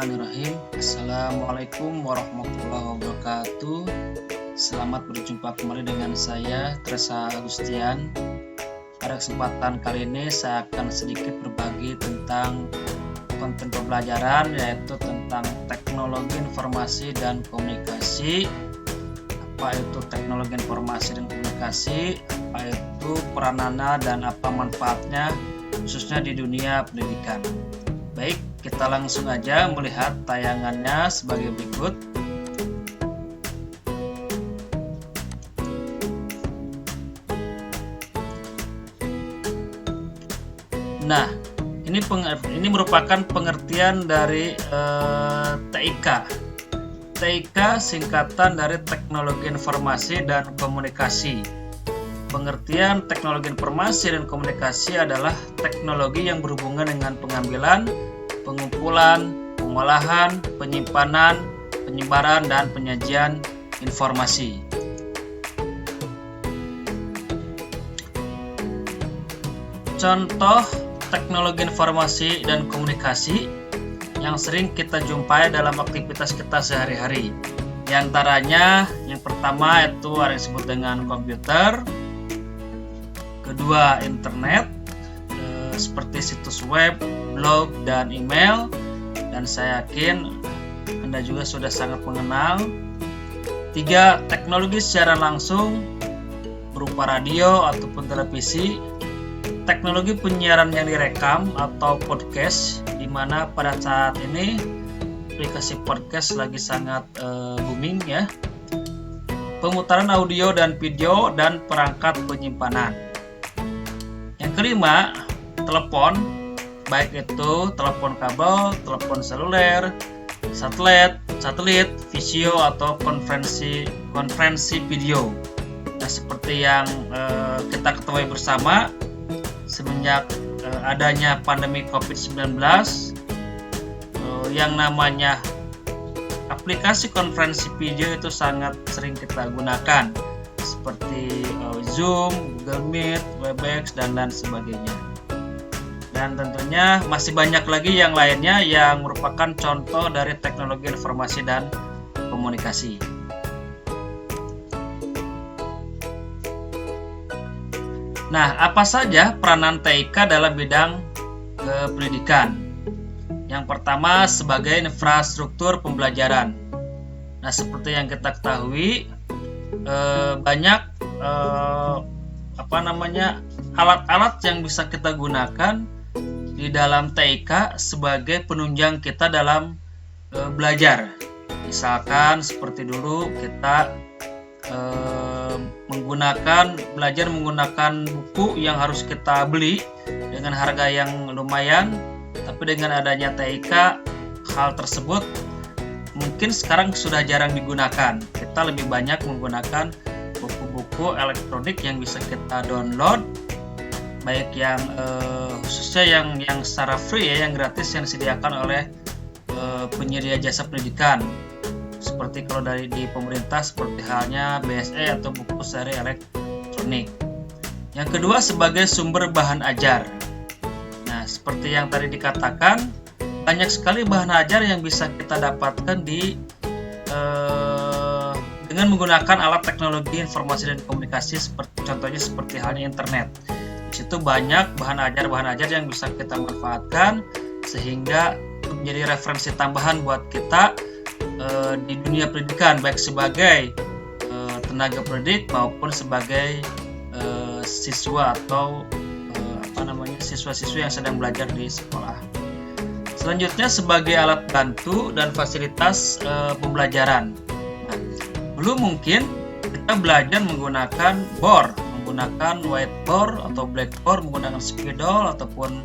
Bismillahirrahmanirrahim. Assalamualaikum warahmatullahi wabarakatuh. Selamat berjumpa kembali dengan saya, Tresa Agustian. Pada kesempatan kali ini saya akan sedikit berbagi tentang konten pembelajaran, yaitu tentang teknologi informasi dan komunikasi. Apa itu teknologi informasi dan komunikasi? Apa itu peranannya dan apa manfaatnya, khususnya di dunia pendidikan. Baik, kita langsung aja melihat tayangannya sebagai berikut. Nah, ini merupakan pengertian dari TIK. TIK singkatan dari Teknologi Informasi dan Komunikasi. Pengertian teknologi informasi dan komunikasi adalah teknologi yang berhubungan dengan pengambilan, pengumpulan, pengolahan, penyimpanan, penyebaran, dan penyajian informasi. Contoh teknologi informasi dan komunikasi yang sering kita jumpai dalam aktivitas kita sehari-hari. Di antaranya, yang pertama itu yang disebut dengan komputer, kedua internet, seperti situs web, blog, dan email, dan saya yakin Anda juga sudah sangat mengenal. Tiga, teknologi secara langsung berupa radio ataupun televisi, teknologi penyiaran yang direkam atau podcast, di mana pada saat ini aplikasi podcast lagi sangat booming ya. Pemutaran audio dan video dan perangkat penyimpanan. Yang kelima, telepon, baik itu telepon kabel, telepon seluler, satelit, visio atau konferensi video. Nah, seperti yang kita ketahui bersama, semenjak adanya pandemi COVID-19, yang namanya aplikasi konferensi video itu sangat sering kita gunakan, seperti Zoom, Google Meet, Webex, dan lain sebagainya. Dan tentunya masih banyak lagi yang lainnya yang merupakan contoh dari teknologi informasi dan komunikasi. Nah, apa saja peranan TIK dalam bidang pendidikan? Yang pertama, sebagai infrastruktur pembelajaran. Nah, seperti yang kita ketahui, banyak alat-alat yang bisa kita gunakan di dalam TIK sebagai penunjang kita dalam belajar. Misalkan seperti dulu kita belajar menggunakan buku yang harus kita beli dengan harga yang lumayan, tapi dengan adanya TIK hal tersebut mungkin sekarang sudah jarang digunakan. Kita lebih banyak menggunakan buku-buku elektronik yang bisa kita download, baik yang khususnya yang secara free ya, yang gratis, yang disediakan oleh penyedia jasa pendidikan, seperti kalau di pemerintah seperti halnya BSE atau buku seri elektronik. Yang kedua, sebagai sumber bahan ajar. Nah, seperti yang tadi dikatakan, banyak sekali bahan ajar yang bisa kita dapatkan dengan menggunakan alat teknologi informasi dan komunikasi, contohnya seperti halnya internet. Di situ banyak bahan ajar yang bisa kita manfaatkan sehingga menjadi referensi tambahan buat kita di dunia pendidikan, baik sebagai tenaga pendidik maupun sebagai siswa atau siswa-siswi yang sedang belajar di sekolah. Selanjutnya, sebagai alat bantu dan fasilitas pembelajaran. Nah, dulu mungkin kita belajar menggunakan board, menggunakan whiteboard atau blackboard, menggunakan spidol ataupun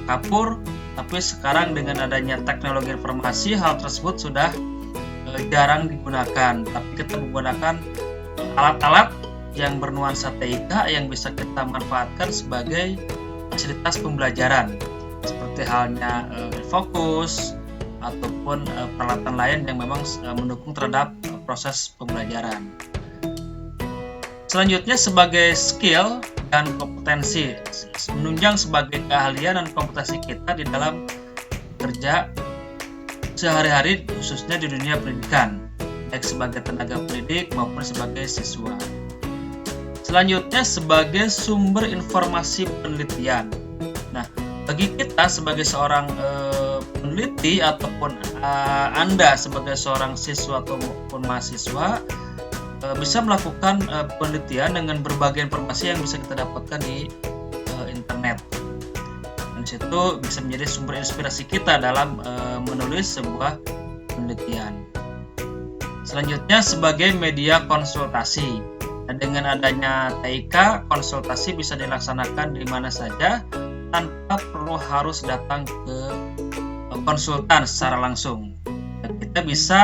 kapur. Tapi sekarang dengan adanya teknologi informasi, hal tersebut sudah jarang digunakan. Tapi kita menggunakan alat-alat yang bernuansa TIK yang bisa kita manfaatkan sebagai fasilitas pembelajaran, seperti halnya fokus ataupun peralatan lain yang memang mendukung terhadap proses pembelajaran. Selanjutnya, sebagai skill dan kompetensi, menunjang sebagai keahlian dan kompetensi kita di dalam kerja sehari-hari khususnya di dunia pendidikan, baik sebagai tenaga pendidik maupun sebagai siswa. Selanjutnya sebagai sumber informasi penelitian. Nah, bagi kita sebagai seorang peneliti ataupun Anda sebagai seorang siswa ataupun mahasiswa bisa melakukan penelitian dengan berbagai informasi yang bisa kita dapatkan di internet. Dan situ bisa menjadi sumber inspirasi kita dalam menulis sebuah penelitian. Selanjutnya sebagai media konsultasi. Nah, dengan adanya TIK, konsultasi bisa dilaksanakan di mana saja tanpa perlu harus datang ke konsultan secara langsung. Dan kita bisa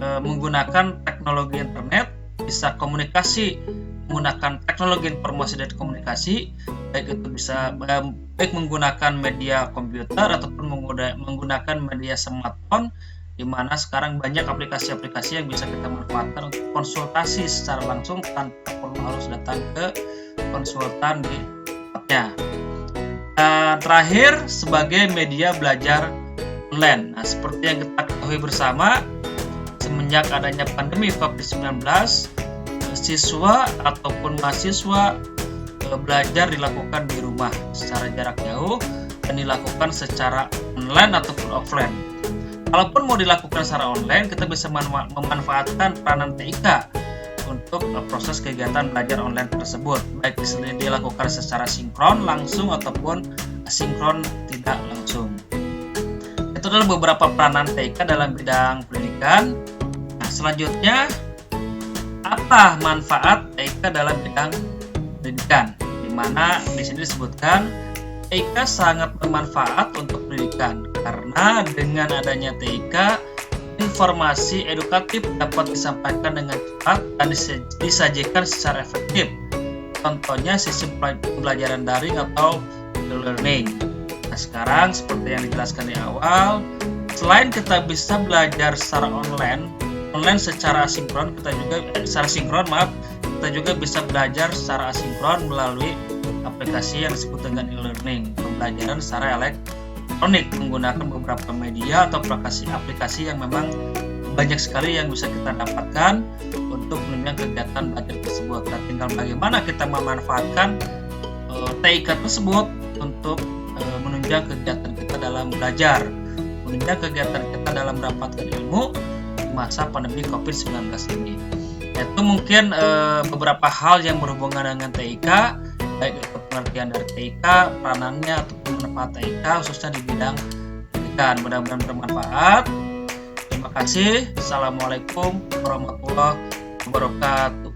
menggunakan teknologi internet, bisa komunikasi menggunakan teknologi informasi dan komunikasi, baik itu bisa baik menggunakan media komputer ataupun menggunakan media smartphone, di mana sekarang banyak aplikasi-aplikasi yang bisa kita manfaatkan untuk konsultasi secara langsung tanpa perlu harus datang ke konsultan di tempatnya. Dan terakhir sebagai media belajar online. Nah, seperti yang kita ketahui bersama, semenjak adanya pandemi COVID-19, siswa ataupun mahasiswa belajar dilakukan di rumah secara jarak jauh dan dilakukan secara online ataupun offline. Kalaupun mau dilakukan secara online, kita bisa memanfaatkan peranan TIK untuk proses kegiatan belajar online tersebut, baik dilakukan secara sinkron langsung ataupun asinkron tidak langsung. Itu adalah beberapa peranan TIK dalam bidang pendidikan. Nah, selanjutnya apa manfaat TIK dalam bidang pendidikan? Di mana di sini disebutkan TIK sangat bermanfaat untuk pendidikan karena dengan adanya TIK informasi edukatif dapat disampaikan dengan cepat dan disajikan secara efektif. Contohnya sistem pembelajaran daring atau e-learning. Nah, sekarang seperti yang dijelaskan di awal, selain kita bisa belajar secara online secara asinkron, kita juga bisa belajar secara asinkron melalui aplikasi yang disebut dengan e-learning, pembelajaran secara elektronik menggunakan beberapa media atau aplikasi yang memang banyak sekali yang bisa kita dapatkan untuk menunjang kegiatan belajar tersebut. Dan tinggal bagaimana kita memanfaatkan TIK tersebut untuk menunjang kegiatan kita dalam belajar, menunjang kegiatan kita dalam mendapatkan ilmu di masa pandemi COVID-19 ini. Itu mungkin beberapa hal yang berhubungan dengan TIK, baik itu pengertian dari TIK, peranannya ataupun manfaat TIK khususnya di bidang pendidikan. Mudah-mudahan bermanfaat. Terima kasih. Assalamualaikum warahmatullahi wabarakatuh.